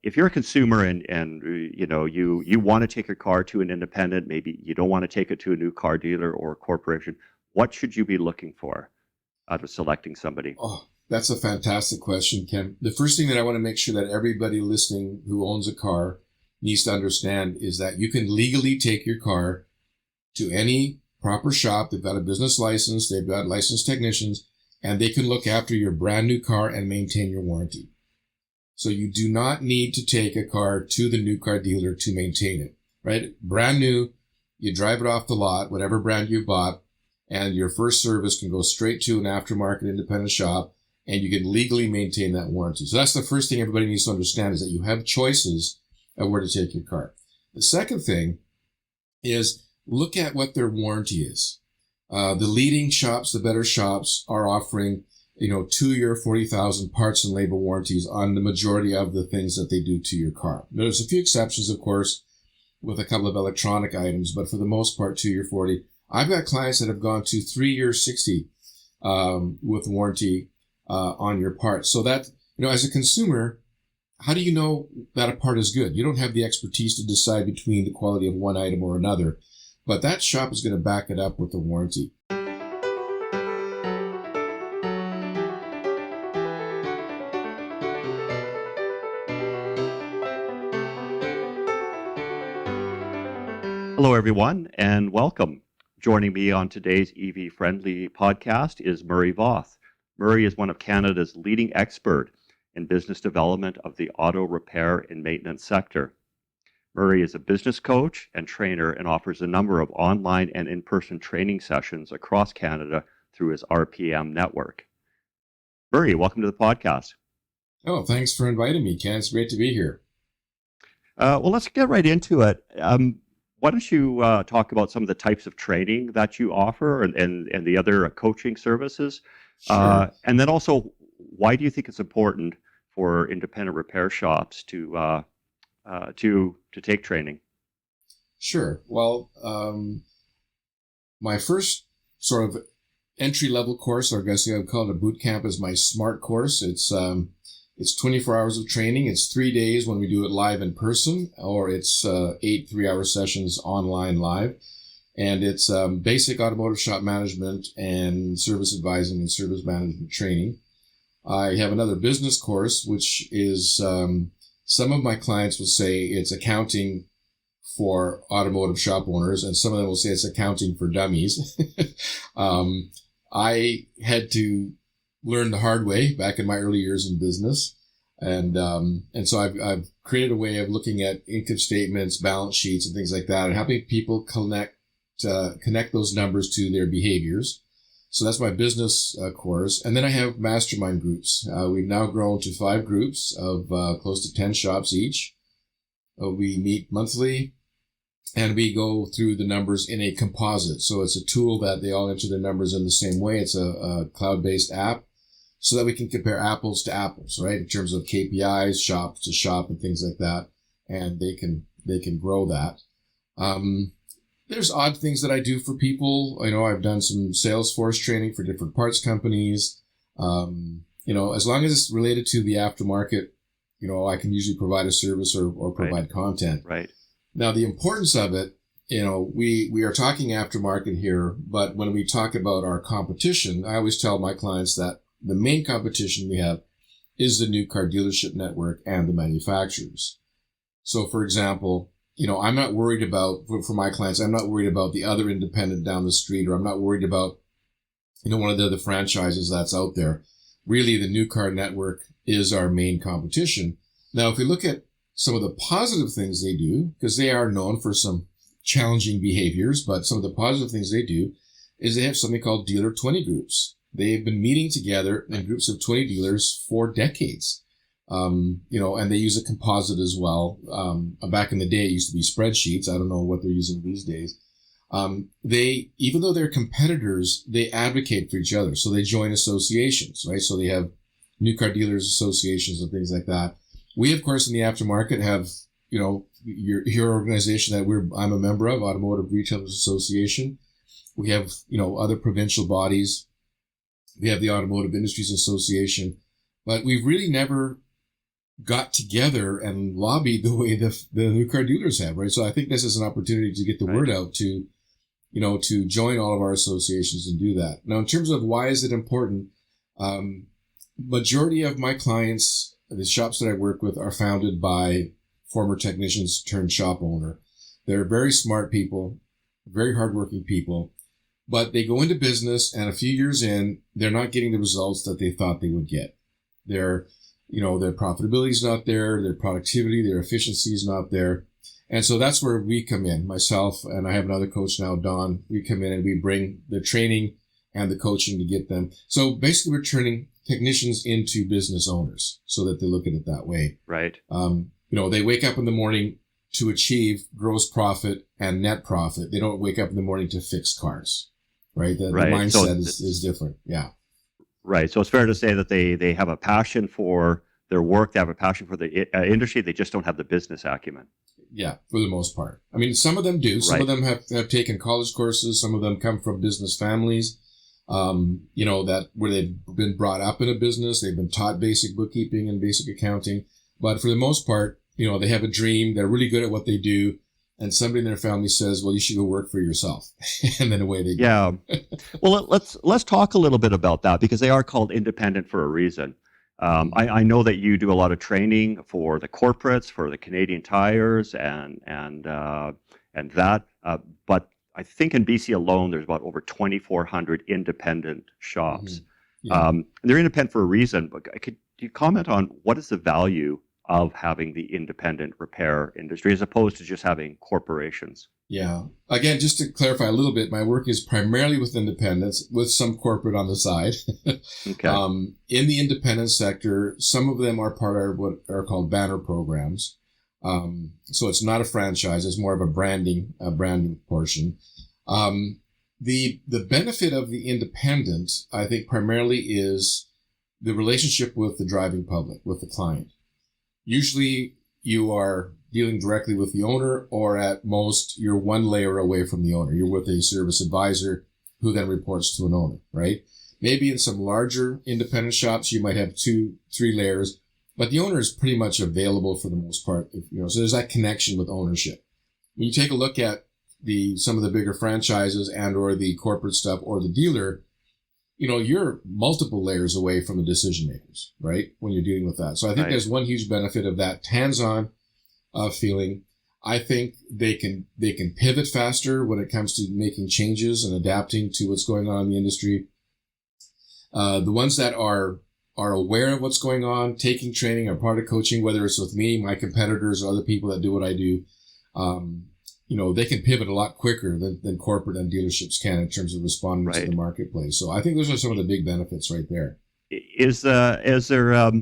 if you're a consumer and you want to take your car to an independent, maybe you don't want to take it to a new car dealer or a corporation, what should you be looking for out of selecting somebody? Oh, that's a fantastic question, Ken. The first thing that I want to make sure that everybody listening who owns a car needs to understand is that you can legally take your car to any proper shop. They've got a business license, they've got licensed technicians, and they can look after your brand new car and maintain your warranty. So you do not need to take a car to the new car dealer to maintain it, right? Brand new, you drive it off the lot, whatever brand you bought, and your first service can go straight to an aftermarket independent shop, and you can legally maintain that warranty. So that's the first thing everybody needs to understand, is that you have choices of where to take your car. The second thing is look at what their warranty is. The leading shops, the better shops, are offering 2-year, 40,000 parts and labor warranties on the majority of the things that they do to your car. There's a few exceptions, of course, with a couple of electronic items, but for the most part, 2-year, 40. I've got clients that have gone to 3-year, 60 with warranty on your parts. So that, as a consumer, how do you know that a part is good? You don't have the expertise to decide between the quality of one item or another, but that shop is going to back it up with the warranty. Hello, everyone, and welcome. Joining me on today's EV-friendly podcast is Murray Voth. Murray is one of Canada's leading expert in business development of the auto repair and maintenance sector. Murray is a business coach and trainer and offers a number of online and in-person training sessions across Canada through his RPM network. Murray, welcome to the podcast. Oh, thanks for inviting me, Ken. It's great to be here. Well, let's get right into it. Why don't you talk about some of the types of training that you offer and the other coaching services? Sure. And then also, why do you think it's important for independent repair shops to take training? Sure. Well, my first sort of entry-level course, or I guess I would call it a boot camp, is my SMART course. It's 24 hours of training. It's 3 days when we do it live in person, or it's 8 3-hour sessions online live. And it's basic automotive shop management and service advising and service management training. I have another business course, which is some of my clients will say it's accounting for automotive shop owners, and some of them will say it's accounting for dummies. I had to learn the hard way back in my early years in business. And so I've created a way of looking at income statements, balance sheets, and things like that, and helping people connect those numbers to their behaviors. So that's my business course. And then I have mastermind groups. We've now grown to 5 groups of close to 10 shops each. We meet monthly, and we go through the numbers in a composite. So it's a tool that they all enter their numbers in the same way. It's a cloud-based app, so that we can compare apples to apples, right? In terms of KPIs, shop to shop, and things like that. And they can grow that. There's odd things that I do for people. I've done some Salesforce training for different parts companies. As long as it's related to the aftermarket, I can usually provide a service or provide content. Right. Now, the importance of it, we are talking aftermarket here, but when we talk about our competition, I always tell my clients that the main competition we have is the new car dealership network and the manufacturers. So, for example, I'm not worried about, for my clients, I'm not worried about the other independent down the street, or I'm not worried about, one of the other franchises that's out there. Really, the new car network is our main competition. Now, if we look at some of the positive things they do, because they are known for some challenging behaviors, but some of the positive things they do is they have something called dealer 20 groups. They've been meeting together in groups of 20 dealers for decades. And they use a composite as well. Back in the day, it used to be spreadsheets. I don't know what they're using these days. Even though they're competitors, they advocate for each other. So they join associations, right? So they have new car dealers associations and things like that. We, of course, in the aftermarket have, your organization that I'm a member of, Automotive Retailers Association. We have, other provincial bodies. We have the Automotive Industries Association, but we've really never got together and lobbied the way the new car dealers have, right? So I think this is an opportunity to get the word out to, to join all of our associations and do that. Now, in terms of why is it important, majority of my clients, the shops that I work with, are founded by former technicians turned shop owner. They're very smart people, very hardworking people, but they go into business and a few years in, they're not getting the results that they thought they would get. Their profitability is not there, their productivity, their efficiency is not there. And so that's where we come in, myself, and I have another coach now, Don. We come in and we bring the training and the coaching to get them. So basically we're turning technicians into business owners so that they look at it that way. Right. They wake up in the morning to achieve gross profit and net profit. They don't wake up in the morning to fix cars, right? The mindset is different. Yeah. Right. So it's fair to say that they have a passion for their work. They have a passion for the industry. They just don't have the business acumen. Yeah, for the most part. I mean, some of them do. Some of them have taken college courses. Some of them come from business families, that where they've been brought up in a business. They've been taught basic bookkeeping and basic accounting. But for the most part, they have a dream. They're really good at what they do. And somebody in their family says, well, you should go work for yourself. And then away they go. Yeah. Well, let's talk a little bit about that, because they are called independent for a reason. I know that you do a lot of training for the corporates, for the Canadian Tires, and that. But I think in BC alone, there's about over 2,400 independent shops. Mm-hmm. Yeah. And they're independent for a reason. But could you comment on what is the value of having the independent repair industry as opposed to just having corporations? Yeah. Again, just to clarify a little bit, my work is primarily with independents, with some corporate on the side. Okay. In the independent sector, some of them are part of what are called banner programs. So it's not a franchise; it's more of a branding portion. The benefit of the independent, I think, primarily is the relationship with the driving public, with the client. Usually, you are dealing directly with the owner, or at most, you're one layer away from the owner. You're with a service advisor who then reports to an owner, right? Maybe in some larger independent shops, you might have 2-3 layers, but the owner is pretty much available for the most part. So there's that connection with ownership. When you take a look at some of the bigger franchises and or the corporate stuff or the dealer, you're multiple layers away from the decision makers, right? When you're dealing with that. So I think there's one huge benefit of that hands-on feeling. I think they can pivot faster when it comes to making changes and adapting to what's going on in the industry. The ones that are aware of what's going on, taking training, are part of coaching, whether it's with me, my competitors, or other people that do what I do, they can pivot a lot quicker than corporate and dealerships can in terms of responding to the marketplace. So I think those are some of the big benefits right there. Is there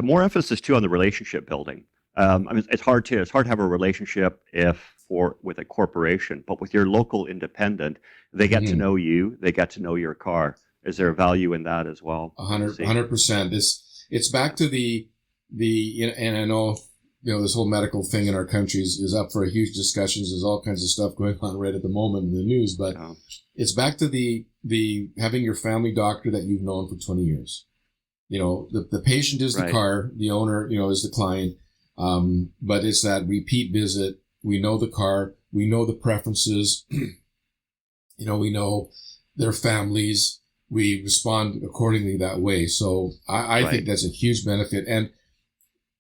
more emphasis too on the relationship building? It's hard to have a relationship with a corporation, but with your local independent, they get to know you, they get to know your car. Is there a value in that as well? 100%. It's back to and I know, this whole medical thing in our country is up for a huge discussions. There's all kinds of stuff going on right at the moment in the news, but it's back to the having your family doctor that you've known for 20 years. The patient is the car, the owner, is the client. But it's that repeat visit. We know the car, we know the preferences, we know their families, we respond accordingly that way. So I think that's a huge benefit. And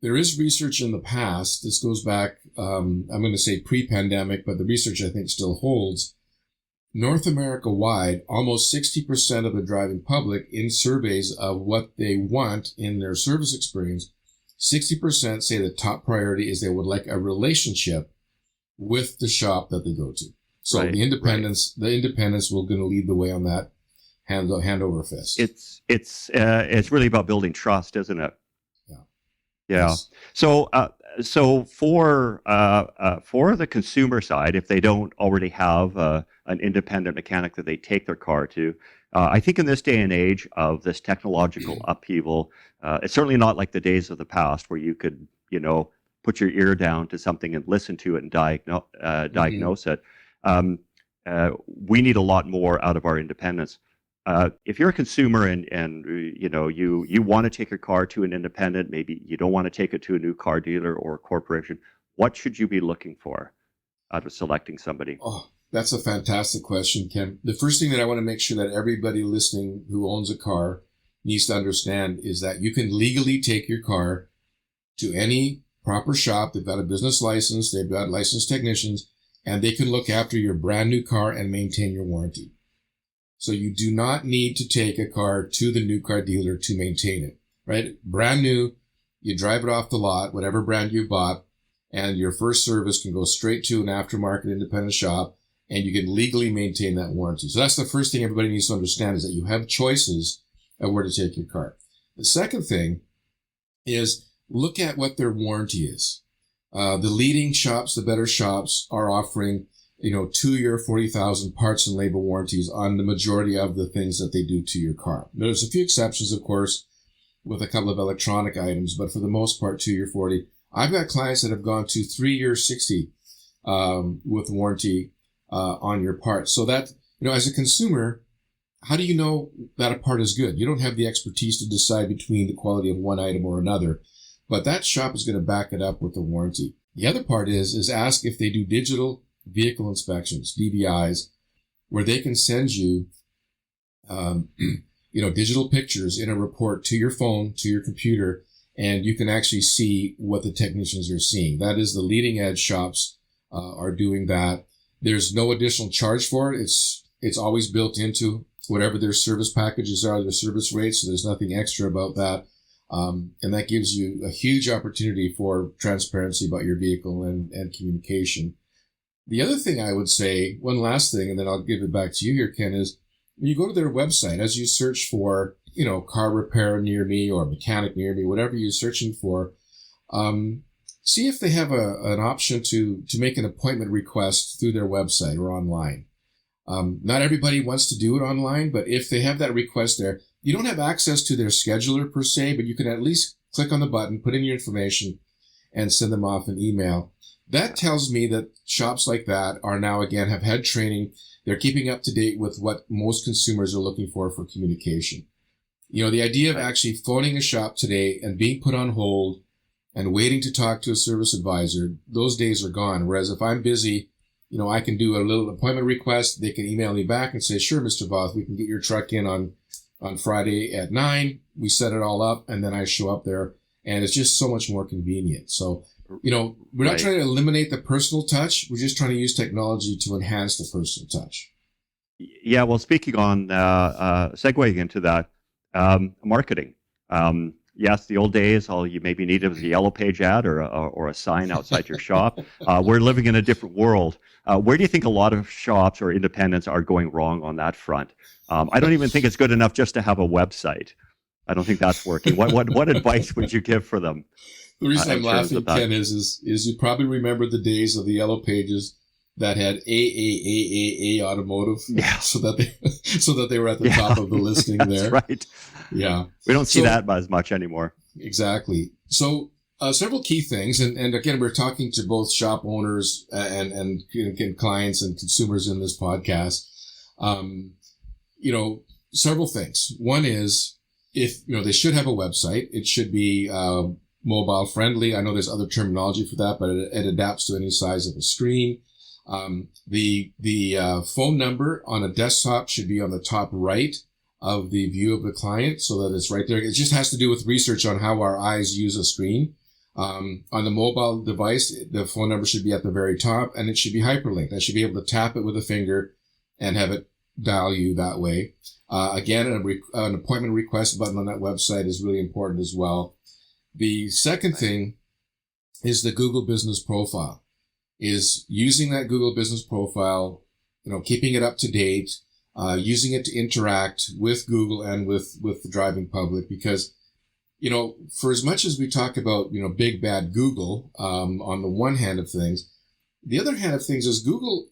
there is research in the past, this goes back, I'm going to say pre-pandemic, but the research I think still holds. North America wide, almost 60% of the driving public in surveys of what they want in their service experience, 60% say the top priority is they would like a relationship with the shop that they go to. So the independents will going to lead the way on that, hand over fist. It's really about building trust, isn't it? Yeah. Yes. So for the consumer side, if they don't already have an independent mechanic that they take their car to, I think in this day and age of this technological upheaval, it's certainly not like the days of the past where you could, put your ear down to something and listen to it and diagnose it. We need a lot more out of our independence. If you're a consumer and you want to take your car to an independent, maybe you don't want to take it to a new car dealer or corporation, what should you be looking for out of selecting somebody? Oh, that's a fantastic question, Ken. The first thing that I want to make sure that everybody listening who owns a car needs to understand is that you can legally take your car to any proper shop. They've got a business license, they've got licensed technicians, and they can look after your brand new car and maintain your warranty. So you do not need to take a car to the new car dealer to maintain it, right? Brand new, you drive it off the lot, whatever brand you bought, and your first service can go straight to an aftermarket independent shop, and you can legally maintain that warranty. So that's the first thing everybody needs to understand, is that you have choices of where to take your car. The second thing is look at what their warranty is. The leading shops, the better shops, are offering 2-year, 40,000 parts and labor warranties on the majority of the things that they do to your car. There's a few exceptions, of course, with a couple of electronic items, but for the most part, 2-year, 40. I've got clients that have gone to 3-year, 60 with warranty on your parts. So that, as a consumer, how do you know that a part is good? You don't have the expertise to decide between the quality of one item or another, but that shop is going to back it up with the warranty. The other part is ask if they do digital vehicle inspections, DVIs, where they can send you, digital pictures in a report to your phone, to your computer, and you can actually see what the technicians are seeing. That is, the leading edge shops are doing that. There's no additional charge for it. It's always built into whatever their service packages are, their service rates. So there's nothing extra about that. And that gives you a huge opportunity for transparency about your vehicle and communication. The other thing I would say, one last thing, and then I'll give it back to you here, Ken, is when you go to their website, as you search for, car repair near me or mechanic near me, whatever you're searching for, see if they have an option to make an appointment request through their website or online. Not everybody wants to do it online, but if they have that request there, you don't have access to their scheduler per se, but you can at least click on the button, put in your information, and send them off an email. That tells me that shops like that are now, again, have had training. They're keeping up to date with what most consumers are looking for communication. The idea of actually phoning a shop today and being put on hold and waiting to talk to a service advisor, those days are gone. Whereas if I'm busy, I can do a little appointment request. They can email me back and say, sure, Mr. Voth, we can get your truck in on Friday at 9. We set it all up, and then I show up there, and it's just so much more convenient. So, we're not trying to eliminate the personal touch. We're just trying to use technology to enhance the personal touch. Yeah, well, speaking on, segueing into that, marketing. Yes, the old days, all you maybe needed was a yellow page ad or a sign outside your shop. We're living in a different world. Where do you think a lot of shops or independents are going wrong on that front? I don't even think it's good enough just to have a website. I don't think that's working. What advice would you give for them? The reason I'm laughing, Ken, is you probably remember the days of the yellow pages that had A Automotive, yeah, so that they were at the top of the listing there. That's right. Yeah, we don't see that as much anymore. Exactly. So several key things, and again, we're talking to both shop owners and clients and consumers in this podcast. Several things. One is, if they should have a website, it should be mobile friendly. I know there's other terminology for that, but it adapts to any size of a screen. The phone number on a desktop should be on the top right of the view of the client, so that it's right there. It just has to do with research on how our eyes use a screen. On the mobile device, the phone number should be at the very top, and it should be hyperlinked. I should be able to tap it with a finger and have it dial you that way. Again, an appointment request button on that website is really important as well. The second thing is the Google Business Profile. Is using that Google Business Profile, keeping it up to date, using it to interact with Google and with the driving public, because, for as much as we talk about, big bad Google, on the one hand of things, the other hand of things is Google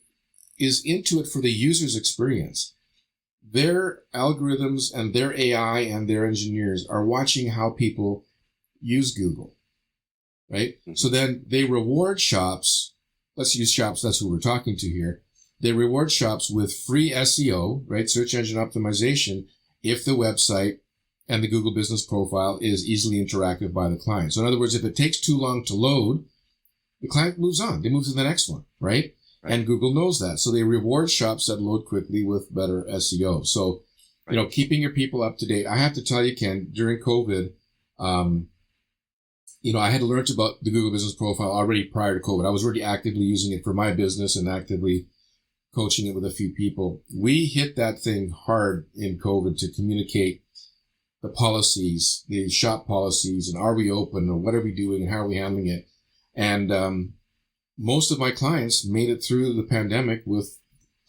is into it for the user's experience. Their algorithms and their AI and their engineers are watching how people use Google, right? Mm-hmm. So then they reward shops. Let's use shops. That's who we're talking to here. they reward shops with free SEO, right? Search engine optimization, if the website and the Google business profile is easily interactive by the client. So in other words, if it takes too long to load, the client moves on. They move to the next one, right? And Google knows that. So they reward shops that load quickly with better SEO. So, keeping your people up to date. I have to tell you, Ken, during COVID, I had learned about the Google business profile already prior to COVID. I was already actively using it for my business and actively coaching it with a few people. We hit that thing hard in COVID to communicate the policies, the shop policies, and are we open, or what are we doing, and how are we handling it? And most of my clients made it through the pandemic with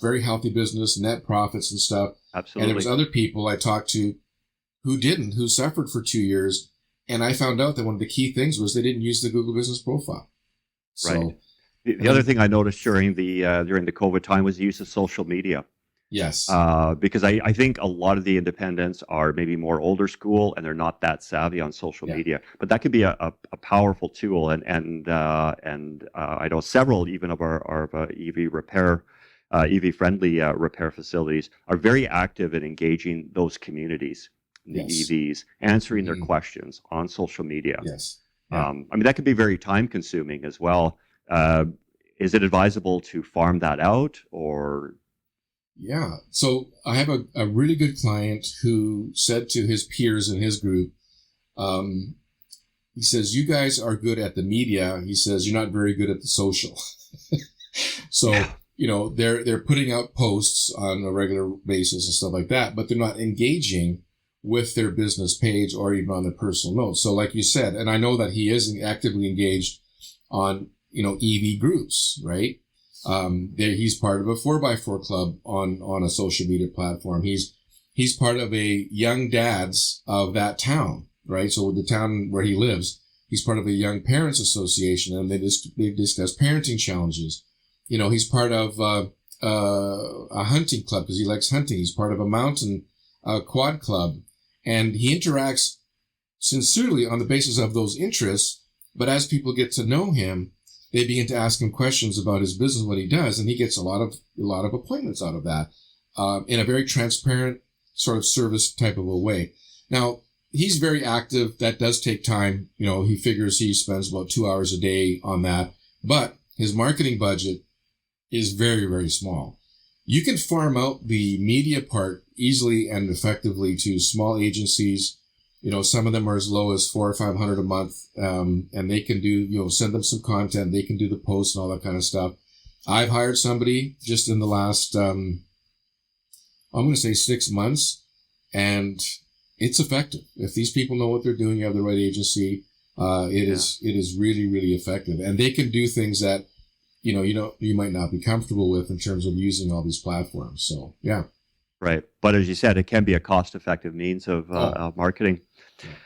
very healthy business, net profits and stuff. Absolutely. And there was other people I talked to who suffered for 2 years. And I found out that one of the key things was they didn't use the Google business profile. So, right. The other thing I noticed during the COVID time was the use of social media. Yes. Because I think a lot of the independents are maybe more older school and they're not that savvy on social media. But that could be a powerful tool. And I know several even of our EV friendly repair facilities are very active in engaging those communities, the EVs, answering their questions on social media. Yes. Yeah. That could be very time consuming as well. Is it advisable to farm that out or? Yeah. So I have a really good client who said to his peers in his group, he says, you guys are good at the media. He says, you're not very good at the social. So, they're putting out posts on a regular basis and stuff like that, but they're not engaging with their business page or even on their personal notes. So like you said, and I know that he is actively engaged on, EV groups, right? He's part of a 4x4 club on a social media platform. He's part of a young dads of that town, right? So the town where he lives, he's part of a young parents association, and they discuss parenting challenges. He's part of a hunting club because he likes hunting. He's part of a mountain quad club, and he interacts sincerely on the basis of those interests. But as people get to know him, they begin to ask him questions about his business, what he does, and he gets a lot of appointments out of that in a very transparent sort of service type of a way. Now, he's very active. That does take time. He figures he spends about 2 hours a day on that, but his marketing budget is very, very small. You can farm out the media part easily and effectively to small agencies. Some of them are as low as $400 or $500 a month, and they can do, send them some content. They can do the posts and all that kind of stuff. I've hired somebody just in the last, I'm going to say 6 months, and it's effective. If these people know what they're doing, you have the right agency. It is really, really effective, and they can do things that, you might not be comfortable with in terms of using all these platforms. So, yeah. Right. But as you said, it can be a cost-effective means of marketing.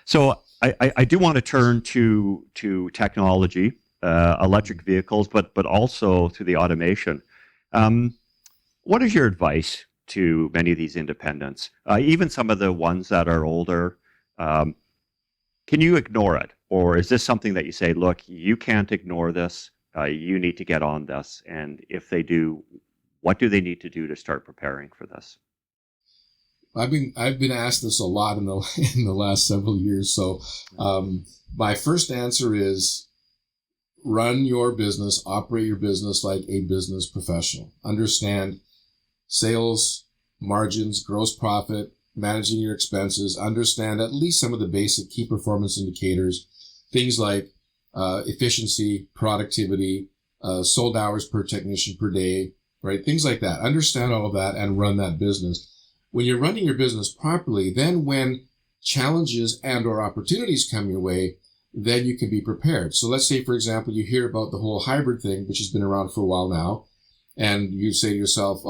So I do want to turn to technology, electric vehicles, but also to the automation. What is your advice to many of these independents, even some of the ones that are older? Can you ignore it? Or is this something that you say, look, you can't ignore this. You need to get on this. And if they do, what do they need to do to start preparing for this? I've been asked this a lot in the last several years. So, my first answer is run your business, operate your business like a business professional. Understand sales, margins, gross profit, managing your expenses. Understand at least some of the basic key performance indicators, things like efficiency, productivity, sold hours per technician per day, right? Things like that. Understand all of that and run that business. When you're running your business properly, then when challenges and or opportunities come your way, then you can be prepared. So let's say, for example, you hear about the whole hybrid thing, which has been around for a while now, and you say to yourself,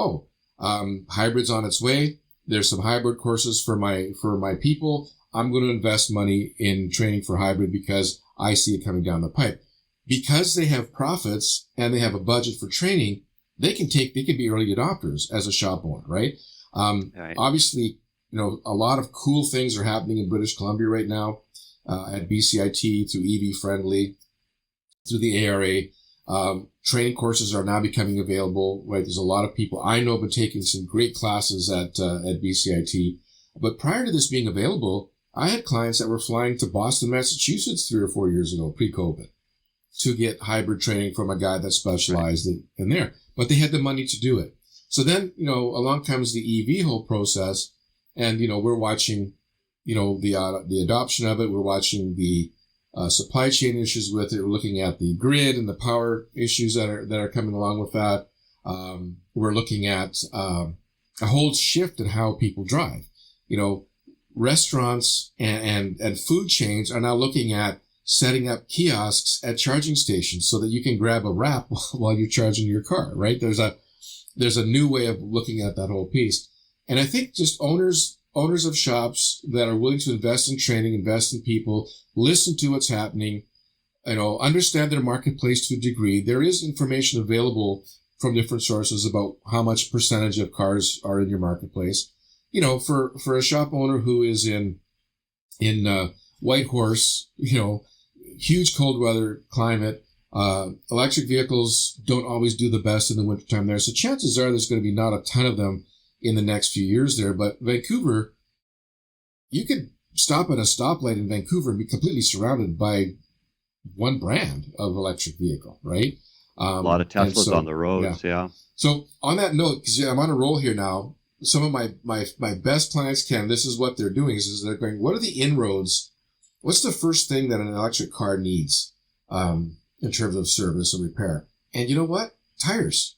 hybrid's on its way. There's some hybrid courses for my people. I'm going to invest money in training for hybrid because I see it coming down the pipe. Because they have profits and they have a budget for training, they can be early adopters as a shop owner, right? Right. Obviously, a lot of cool things are happening in British Columbia right now, at BCIT, through EVfriendly, through the ARA. Training courses are now becoming available, right? There's a lot of people I know have been taking some great classes at BCIT. But prior to this being available, I had clients that were flying to Boston, Massachusetts 3 or 4 years ago, pre-COVID, to get hybrid training from a guy that specialized in there. But they had the money to do it. So then, along comes the EV whole process, and, we're watching, the adoption of it. We're watching the supply chain issues with it. We're looking at the grid and the power issues that are coming along with that. We're looking at a whole shift in how people drive. Restaurants and food chains are now looking at setting up kiosks at charging stations so that you can grab a wrap while you're charging your car, right? There's a new way of looking at that whole piece. And I think just owners of shops that are willing to invest in training, invest in people, listen to what's happening, understand their marketplace to a degree. There is information available from different sources about how much percentage of cars are in your marketplace. For a shop owner who is in Whitehorse, huge cold weather climate, electric vehicles don't always do the best in the wintertime there. So chances are there's going to be not a ton of them in the next few years there. But Vancouver, you could stop at a stoplight in Vancouver and be completely surrounded by one brand of electric vehicle, right? A lot of Teslas on the roads, yeah. So on that note, because I'm on a roll here now, some of my best clients, Ken, this is what they're doing, is they're going, what are the inroads? What's the first thing that an electric car needs in terms of service and repair? And you know what? Tires.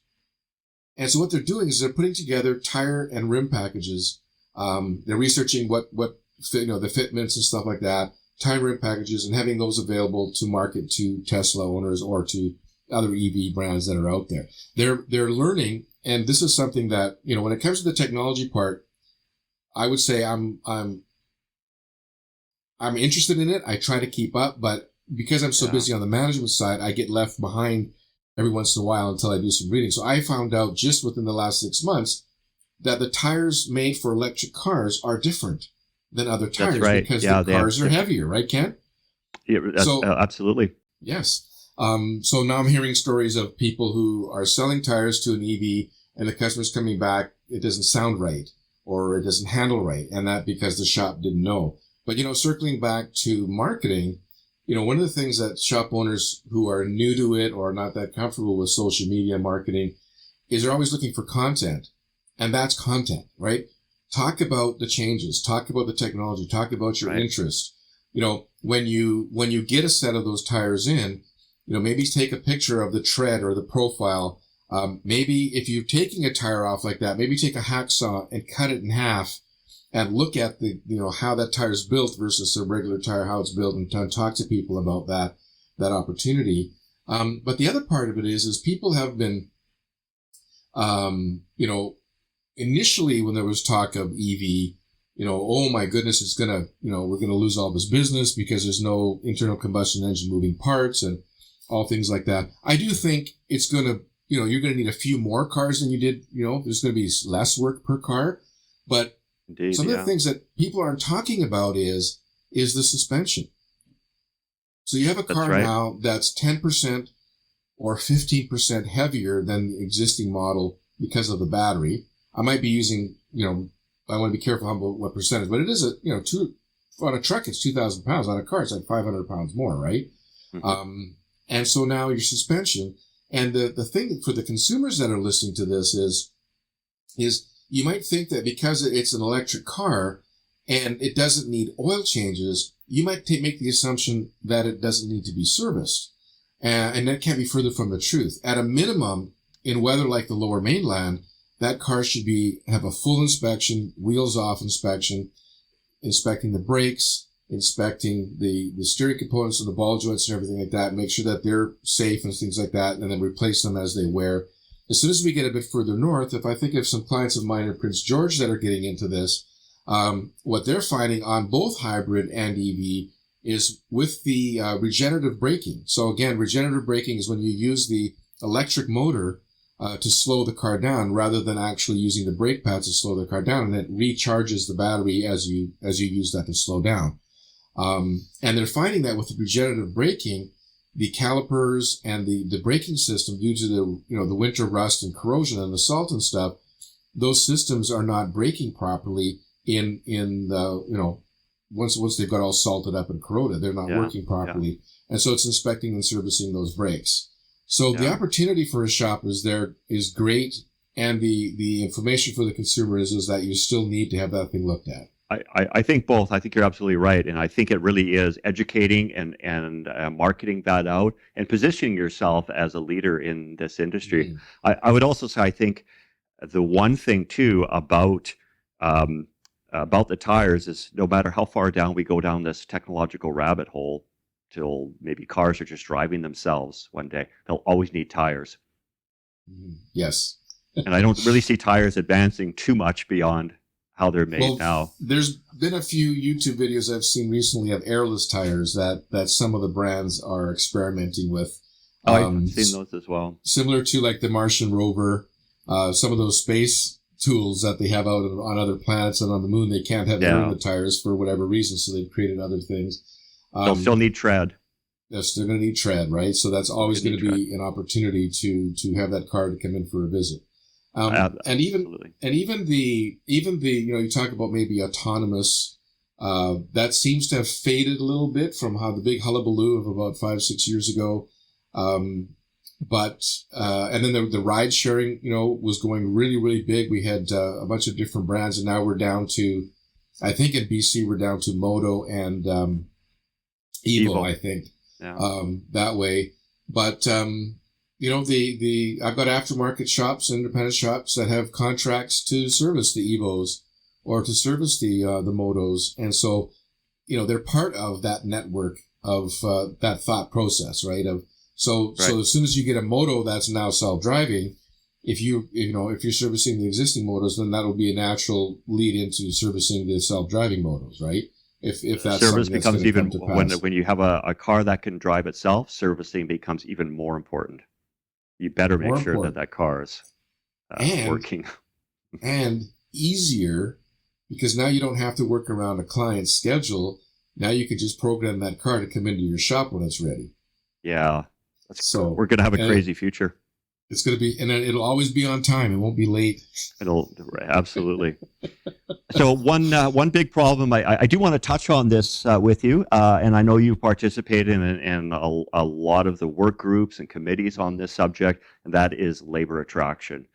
And so what they're doing is they're putting together tire and rim packages. They're researching what the fitments and stuff like that, tire and rim packages, and having those available to market to Tesla owners or to other EV brands that are out there. They're learning, and this is something that, when it comes to the technology part, I would say I'm interested in it. I try to keep up, but because I'm so busy on the management side, I get left behind every once in a while until I do some reading. So I found out just within the last 6 months that the tires made for electric cars are different than other tires. That's right. Because the cars are heavier, right, Ken? Yeah, absolutely. Yes. So now I'm hearing stories of people who are selling tires to an EV and the customer's coming back, it doesn't sound right or it doesn't handle right. And that because the shop didn't know. But, circling back to marketing, one of the things that shop owners who are new to it or not that comfortable with social media marketing is they're always looking for content. And that's content, right? Talk about the changes, talk about the technology, talk about your interests. When you get a set of those tires in, maybe take a picture of the tread or the profile. Maybe if you're taking a tire off like that, maybe take a hacksaw and cut it in half and look at how that tire is built versus a regular tire, how it's built, and talk to people about that opportunity. But the other part of it is people have been, initially when there was talk of EV, oh my goodness, it's gonna, we're gonna lose all this business because there's no internal combustion engine moving parts and all things like that. I do think it's gonna, you're gonna need a few more cars than you did, there's gonna be less work per car. But indeed, some of the things that people aren't talking about is the suspension. So you have a car now that's 10% or 15% heavier than the existing model because of the battery. I might be using, I want to be careful about what percentage, but it is on a truck, it's 2,000 pounds. On a car, it's like 500 pounds more, right? Mm-hmm. And so now your suspension, and the thing for the consumers that are listening to this is you might think that because it's an electric car and it doesn't need oil changes, you might make the assumption that it doesn't need to be serviced. And that can't be further from the truth. At a minimum, in weather like the Lower Mainland, that car should have a full inspection, wheels off inspection, inspecting the brakes, inspecting the steering components and the ball joints and everything like that, make sure that they're safe and things like that, and then replace them as they wear. As soon as we get a bit further north, if I think of some clients of mine in Prince George that are getting into this, what they're finding on both hybrid and EV is with the regenerative braking. So again, regenerative braking is when you use the electric motor to slow the car down rather than actually using the brake pads to slow the car down, and it recharges the battery as you use that to slow down. And they're finding that with the regenerative braking, the calipers and the braking system, due to the winter rust and corrosion and the salt and stuff, those systems are not braking properly in the, once they've got all salted up and corroded, they're not working properly. Yeah. And so it's inspecting and servicing those brakes. So the opportunity for a shop is great. And the information for the consumer is that you still need to have that thing looked at. I think both. I think you're absolutely right. And I think it really is educating and marketing that out and positioning yourself as a leader in this industry. I would also say, I think the one thing too about the tires is no matter how far down we go down this technological rabbit hole, till maybe cars are just driving themselves one day, they'll always need tires. Yes. And I don't really see tires advancing too much beyond how they're made now. There's been a few YouTube videos I've seen recently of airless tires that some of the brands are experimenting with. I've seen those as well. Similar to like the Martian rover, some of those space tools that they have out on other planets and on the moon, they can't have air in the tires for whatever reason, so they've created other things. They'll still need tread. Yes, they're going to need tread, right? So that's always going to be an opportunity to have that car to come in for a visit. And even the you talk about maybe autonomous, that seems to have faded a little bit from how the big hullabaloo of about 5-6 years ago. But and then the ride sharing, was going really, really big. We had a bunch of different brands, and now we're down to, I think in BC, we're down to Moto and Evo, I think, that way. But I've got aftermarket shops, independent shops that have contracts to service the Evos or to service the Motos. And so, they're part of that network of that thought process, right? So as soon as you get a Moto that's now self-driving, if you're servicing the existing Motos, then that'll be a natural lead into servicing the self-driving Motos, right? If that service becomes even, when you have a car that can drive itself, servicing becomes even more important. You better make sure that car is working. And easier, because now you don't have to work around a client's schedule. Now you can just program that car to come into your shop when it's ready. Yeah. We're going to have a crazy future. It's going to be, and it'll always be on time. It won't be late. Absolutely. So one big problem, I do want to touch on this with you, and I know you participated in a lot of the work groups and committees on this subject, and that is labor attraction.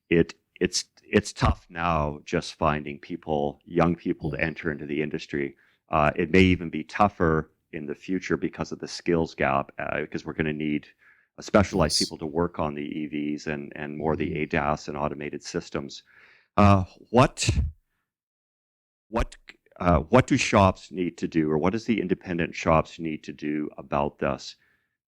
It's tough now just finding young people to enter into the industry. It may even be tougher in the future because of the skills gap, because we're going to need specialized people to work on the EVs and more the ADAS and automated systems. What do shops need to do, or what does the independent shops need to do about this?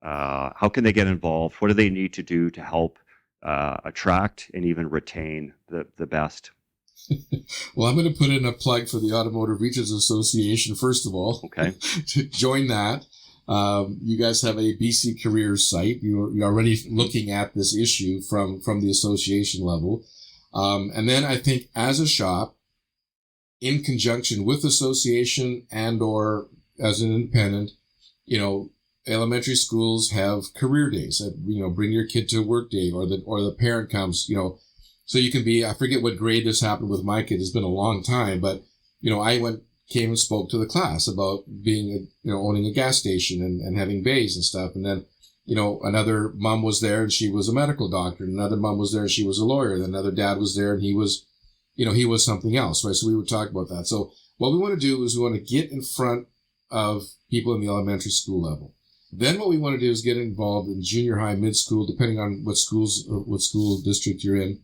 How can they get involved? What do they need to do to help attract and even retain the best? Well, I'm going to put in a plug for the Automotive Regions Association, first of all. Okay. To join that. You guys have a BC Careers site. You're already looking at this issue from the association level. And then I think as a shop, in conjunction with association and or as an independent, elementary schools have career days. Bring your kid to work day, or the parent comes, so you can be, I forget what grade this happened with my kid. It's been a long time, but, I came and spoke to the class about being, owning a gas station and having bays and stuff. And then, another mom was there and she was a medical doctor. And another mom was there and she was a lawyer. And another dad was there and he was something else, right? So we would talk about that. So what we want to do is we want to get in front of people in the elementary school level. Then what we want to do is get involved in junior high, mid school, depending on what school district you're in.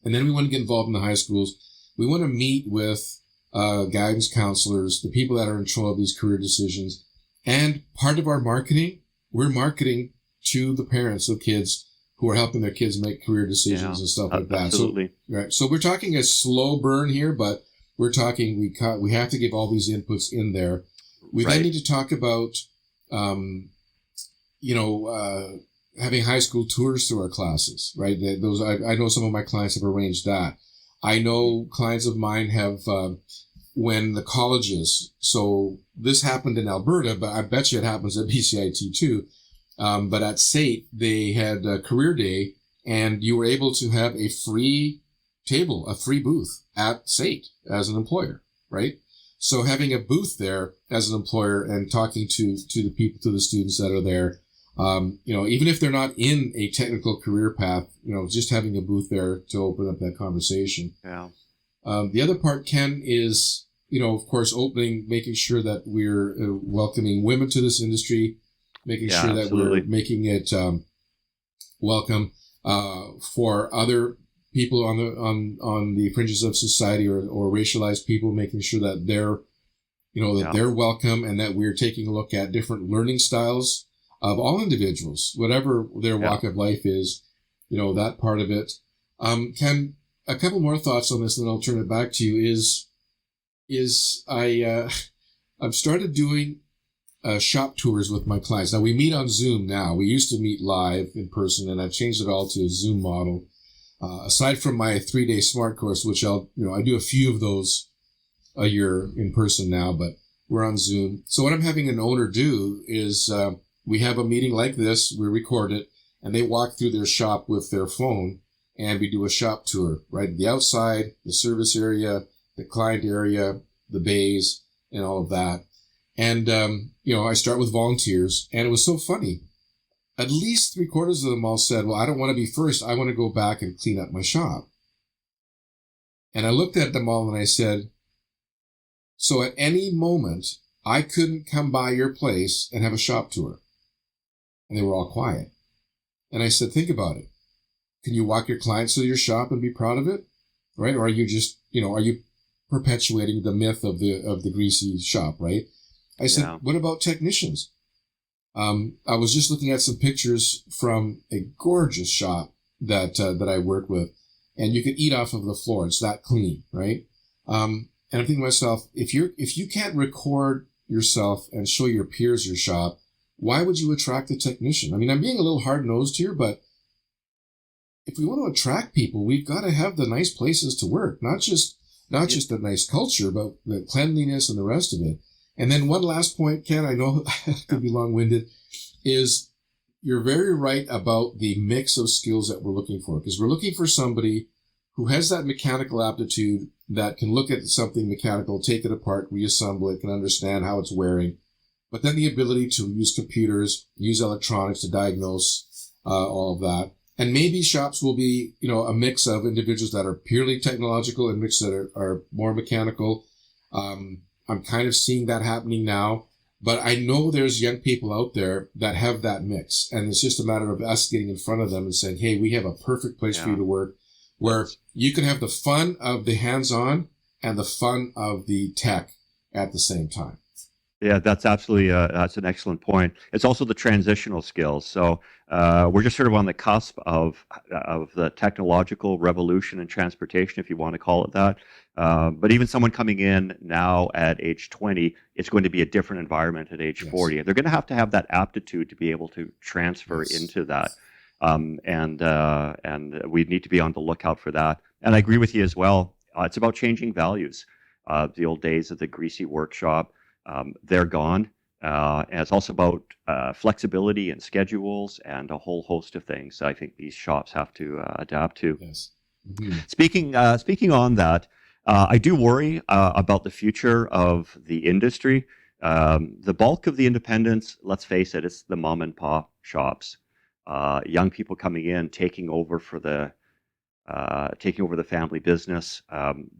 And then we want to get involved in the high schools. We want to meet with guidance counselors, the people that are in control of these career decisions. And part of our marketing, we're marketing to the parents of kids who are helping their kids make career decisions and stuff like that. Absolutely. So we're talking a slow burn here, but we're talking, we have to give all these inputs in there. We then need to talk about, having high school tours through our classes, right? I know some of my clients have arranged that. I know clients of mine have when the colleges, so this happened in Alberta, but I bet you it happens at BCIT too. But at SAIT, they had a career day, and you were able to have a free table, a free booth at SAIT as an employer, right? So having a booth there as an employer and talking to the people, to the students that are there, even if they're not in a technical career path, just having a booth there to open up that conversation. Yeah. The other part, Ken, is, of course, making sure that we're welcoming women to this industry, making sure that absolutely. we're making it welcome for other people on the fringes of society or racialized people, making sure that they're they're welcome, and that we're taking a look at different learning styles of all individuals, whatever their walk of life is, that part of it. Ken, a couple more thoughts on this, and then I'll turn it back to you. I've started doing shop tours with my clients. Now, we meet on Zoom now. We used to meet live in person, and I've changed it all to a Zoom model. Aside from my 3-day SMART course, which I do a few of those a year in person now, but we're on Zoom. So what I'm having an owner do is we have a meeting like this, we record it, and they walk through their shop with their phone, and we do a shop tour, right? The outside, the service area, the client area, the bays, and all of that. And, I start with volunteers, and it was so funny. At least 3/4 of them all said, well, I don't want to be first. I want to go back and clean up my shop. And I looked at them all and I said, so at any moment, I couldn't come by your place and have a shop tour. And they were all quiet. And I said, think about it. Can you walk your clients to your shop and be proud of it? Right? Or are you just, are you perpetuating the myth of the greasy shop, right? I said, What about technicians? I was just looking at some pictures from a gorgeous shop that I work with, and you could eat off of the floor. It's that clean, right? And I'm thinking to myself, if you can't record yourself and show your peers your shop, why would you attract a technician? I mean, I'm being a little hard-nosed here, but if we want to attract people, we've got to have the nice places to work, not just a nice culture, but the cleanliness and the rest of it. And then one last point, Ken, I know I could be long-winded, is you're very right about the mix of skills that we're looking for, because we're looking for somebody who has that mechanical aptitude, that can look at something mechanical, take it apart, reassemble it, can understand how it's wearing, but then the ability to use computers, use electronics to diagnose all of that. And maybe shops will be, a mix of individuals that are purely technological and mix that are more mechanical. I'm kind of seeing that happening now, but I know there's young people out there that have that mix, and it's just a matter of us getting in front of them and saying, hey, we have a perfect place for you to work, where you can have the fun of the hands-on and the fun of the tech at the same time. Yeah, that's absolutely that's an excellent point. It's also the transitional skills. So we're just sort of on the cusp of the technological revolution in transportation, if you want to call it that. But even someone coming in now at age 20, it's going to be a different environment at age 40. They're going to have that aptitude to be able to transfer into that. And we need to be on the lookout for that. And I agree with you as well. It's about changing values. The old days of the greasy workshop, they're gone. And it's also about flexibility and schedules and a whole host of things I think these shops have to adapt to. Yes. Mm-hmm. Speaking on that, I do worry about the future of the industry. The bulk of the independents, let's face it, it's the mom and pop shops. Young people coming in, taking over the family business.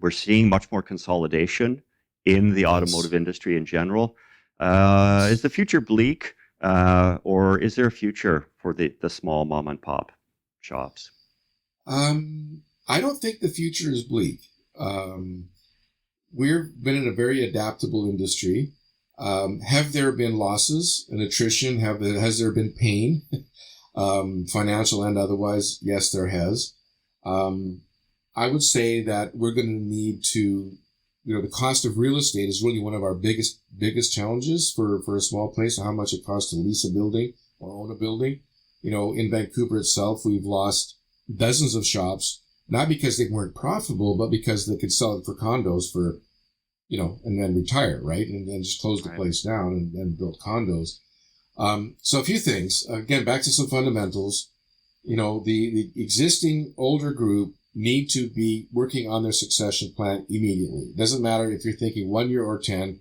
We're seeing much more consolidation in the automotive industry in general. Is the future bleak, or is there a future for the small mom and pop shops? I don't think the future is bleak. We've been in a very adaptable industry. Have there been losses and attrition? Has there been pain, financial and otherwise? Yes, there has. I would say that we're going to need to, the cost of real estate is really one of our biggest challenges for a small place, how much it costs to lease a building or own a building. In Vancouver itself, we've lost dozens of shops, not because they weren't profitable, but because they could sell it for condos for and then retire, right? And then just close the Right. place down and build condos. So a few things, again, back to some fundamentals. The existing older group need to be working on their succession plan immediately. It doesn't matter if you're thinking 1 year or 10,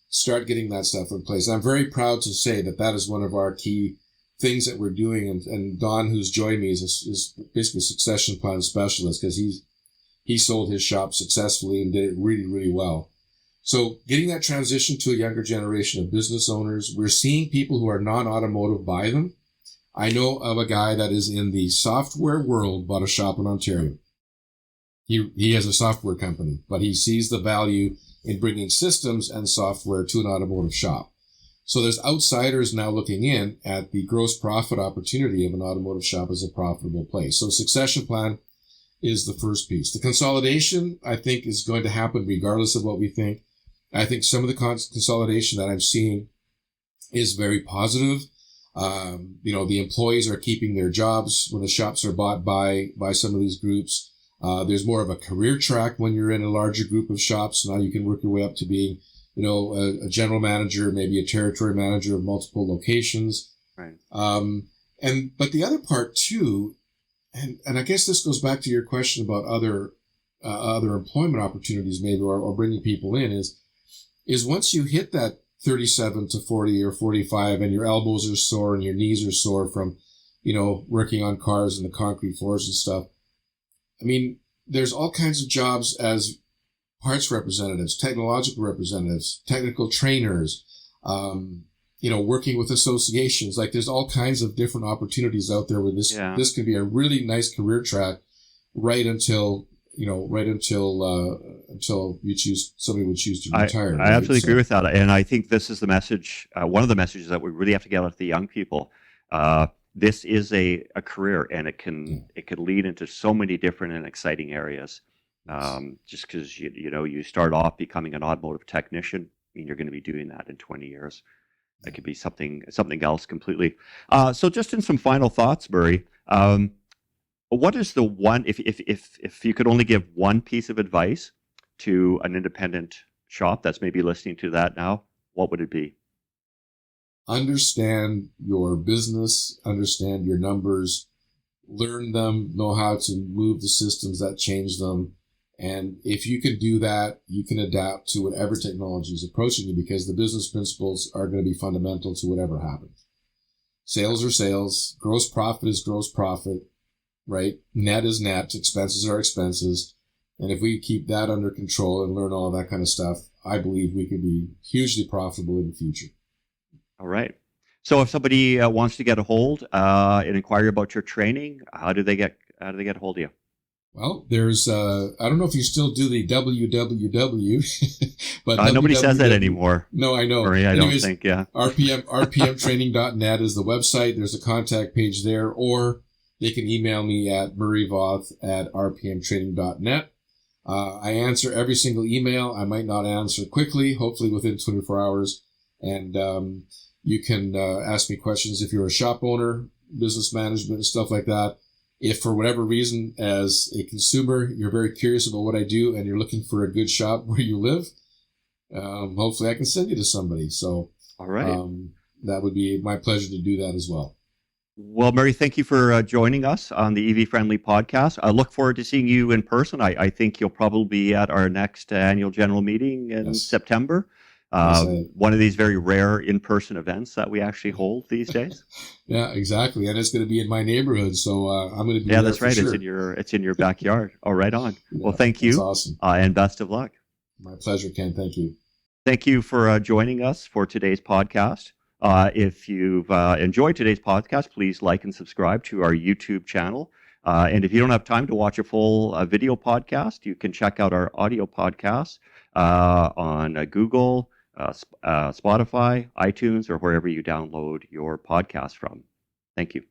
start getting that stuff in place. And I'm very proud to say that is one of our key things that we're doing. And Don, who's joined me, is basically a succession plan specialist, because he sold his shop successfully and did it really, really well. So getting that transition to a younger generation of business owners, we're seeing people who are non-automotive buy them. I know of a guy that is in the software world, bought a shop in Ontario. He has a software company, but he sees the value in bringing systems and software to an automotive shop. So there's outsiders now looking in at the gross profit opportunity of an automotive shop as a profitable place. So succession plan is the first piece. The consolidation, I think, is going to happen regardless of what we think. I think some of the consolidation that I'm seeing is very positive. The employees are keeping their jobs when the shops are bought by some of these groups. There's more of a career track when you're in a larger group of shops. Now you can work your way up to being, a general manager, maybe a territory manager of multiple locations. Right. But the other part too, and I guess this goes back to your question about other employment opportunities maybe, or bringing people in, is once you hit that 37 to 40 or 45 and your elbows are sore and your knees are sore from, working on cars and the concrete floors and stuff. I mean, there's all kinds of jobs as parts representatives, technological representatives, technical trainers, working with associations. Like, there's all kinds of different opportunities out there where this can be a really nice career track until somebody would choose to retire. I absolutely agree with that. And I think this is the message, one of the messages that we really have to get out to the young people. This is a career, and it can lead into so many different and exciting areas. Just because you start off becoming an automotive technician, you're going to be doing that in 20 years. It could be something else completely. So just in some final thoughts, Murray, what is the one, if you could only give one piece of advice to an independent shop that's maybe listening to that now, what would it be? Understand your business, understand your numbers, learn them, know how to move the systems that change them. And if you can do that, you can adapt to whatever technology is approaching you, because the business principles are going to be fundamental to whatever happens. Sales are sales. Gross profit is gross profit, right? Net is net. Expenses are expenses. And if we keep that under control and learn all that kind of stuff, I believe we could be hugely profitable in the future. All right. So if somebody wants to get a hold and inquire about your training, how do they get a hold of you? Well, there's I don't know if you still do the www, but nobody says that anymore. No, I know. Murray, don't think, yeah. rpmtraining.net is the website. There's a contact page there, or they can email me at murrayvoth@rpmtraining.net. I answer every single email. I might not answer quickly, hopefully within 24 hours. And you can ask me questions if you're a shop owner, business management, and stuff like that. If for whatever reason, as a consumer, you're very curious about what I do and you're looking for a good shop where you live, hopefully I can send you to somebody. So all right. That would be my pleasure to do that as well. Well, Murray, thank you for joining us on the EV-Friendly podcast. I look forward to seeing you in person. I think you'll probably be at our next annual general meeting in September. One of these very rare in-person events that we actually hold these days. Yeah, exactly. And it's going to be in my neighborhood, so I'm going to be there. Yeah, that's right. Sure. It's in your backyard. Oh, right on. Well, thank you. That's awesome. And best of luck. My pleasure, Ken. Thank you. Thank you for joining us for today's podcast. If you've enjoyed today's podcast, please like and subscribe to our YouTube channel. And if you don't have time to watch a full video podcast, you can check out our audio podcast on Google, Spotify, iTunes, or wherever you download your podcast from. Thank you.